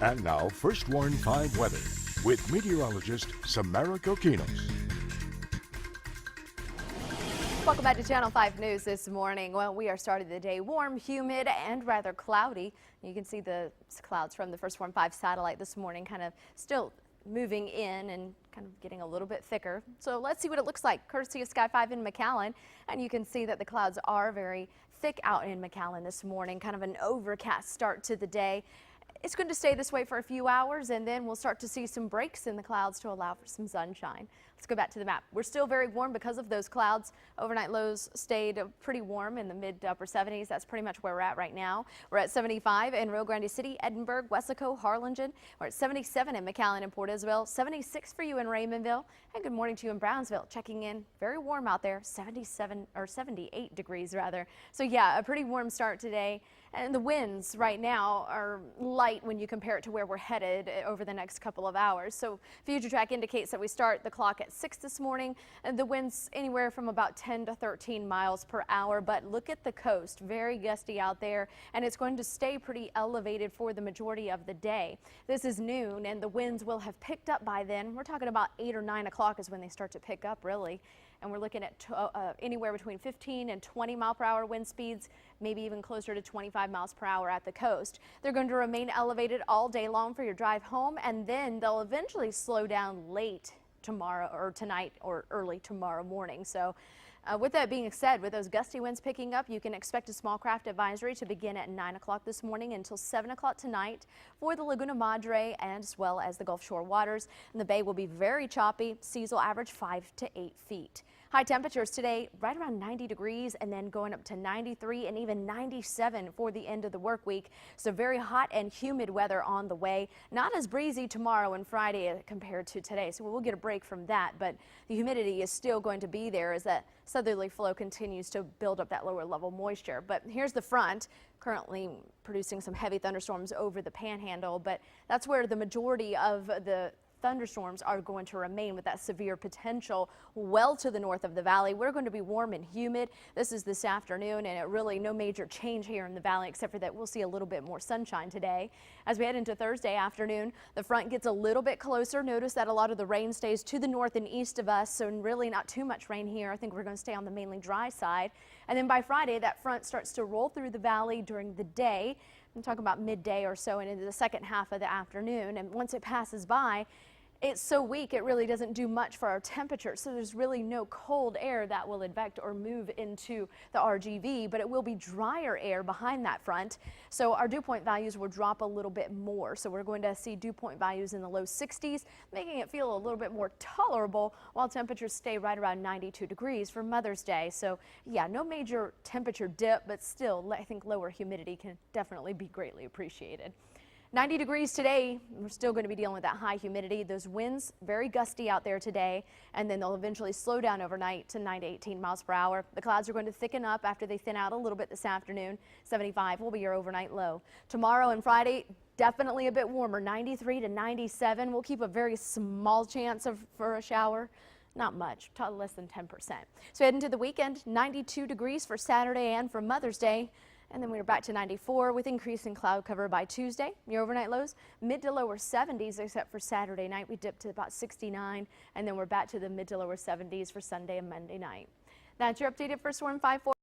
And now, First Warn 5 weather with meteorologist Samara Kokinos. Welcome back to Channel 5 News this morning. Well, we are starting the day warm, humid, and rather cloudy. You can see the clouds from the First Warn 5 satellite this morning kind of still moving in and kind of getting a little bit thicker. So let's see what it looks like courtesy of Sky 5 in McAllen. And you can see that the clouds are very thick out in McAllen this morning, kind of an overcast start to the day. It's going to stay this way for a few hours, and then we'll start to see some breaks in the clouds to allow for some sunshine. Let's go back to the map. We're still very warm because of those clouds. Overnight lows stayed pretty warm in the mid to upper 70s. That's pretty much where we're at right now. We're at 75 in Rio Grande City, Edinburgh, Weslaco, Harlingen. We're at 77 in McAllen and Port Isabel, 76 for you in Raymondville. And good morning to you in Brownsville. Checking in, very warm out there, 78 degrees rather. So yeah, a pretty warm start today. And the winds right now are light when you compare it to where we're headed over the next couple of hours. So Futuretrack indicates that we start the clock at 6 this morning, and the winds anywhere from about 10 to 13 miles per hour. But look at the coast, very gusty out there, and it's going to stay pretty elevated for the majority of the day. This is noon, and the winds will have picked up by then. We're talking about 8 or 9 o'clock is when they start to pick up, really. And we're looking at anywhere between 15 and 20 mile per hour wind speeds, maybe even closer to 25 miles per hour at the coast. They're going to remain elevated all day long for your drive home, and then they'll eventually slow down late tomorrow or tonight or early tomorrow morning. So with that being said, with those gusty winds picking up, you can expect a small craft advisory to begin at 9 o'clock this morning until 7 o'clock tonight for the Laguna Madre as well as the Gulf Shore waters. And the bay will be very choppy. Seas will average 5 to 8 feet. High temperatures today right around 90 degrees and then going up to 93 and even 97 for the end of the work week. So very hot and humid weather on the way. Not as breezy tomorrow and Friday compared to today. So we'll get a break from that, but the humidity is still going to be there as that southerly flow continues to build up that lower level moisture. But here's the front currently producing some heavy thunderstorms over the panhandle, but that's where the majority of the thunderstorms are going to remain with that severe potential well to the north of the valley. We're going to be warm and humid. This is this afternoon, and it really no major change here in the valley except for that we'll see a little bit more sunshine today. As we head into Thursday afternoon, the front gets a little bit closer. Notice that a lot of the rain stays to the north and east of us, so really not too much rain here. I think we're going to stay on the mainly dry side. And then by Friday, that front starts to roll through the valley during the day. I'm talking about midday or so and into the second half of the afternoon. And once it passes by, it's so weak it really doesn't do much for our temperature, so there's really no cold air that will advect or move into the RGV, but it will be drier air behind that front. So our dew point values will drop a little bit more. So we're going to see dew point values in the low 60s, making it feel a little bit more tolerable while temperatures stay right around 92 degrees for Mother's Day. So yeah, no major temperature dip, but still I think lower humidity can definitely be greatly appreciated. 90 degrees today. We're still going to be dealing with that high humidity. Those winds very gusty out there today, and then they'll eventually slow down overnight to 9 to 18 miles per hour. The clouds are going to thicken up after they thin out a little bit this afternoon. 75 will be your overnight low. Tomorrow and Friday, definitely a bit warmer, 93 to 97. We'll keep a very small chance for a shower. Not much, less than 10%. So head into the weekend, 92 degrees for Saturday and for Mother's Day. And then we're back to 94 with increasing cloud cover by Tuesday. Your overnight lows mid to lower 70s except for Saturday night. We dipped to about 69, and then we're back to the mid to lower 70s for Sunday and Monday night. That's your updated First Warn 5-4.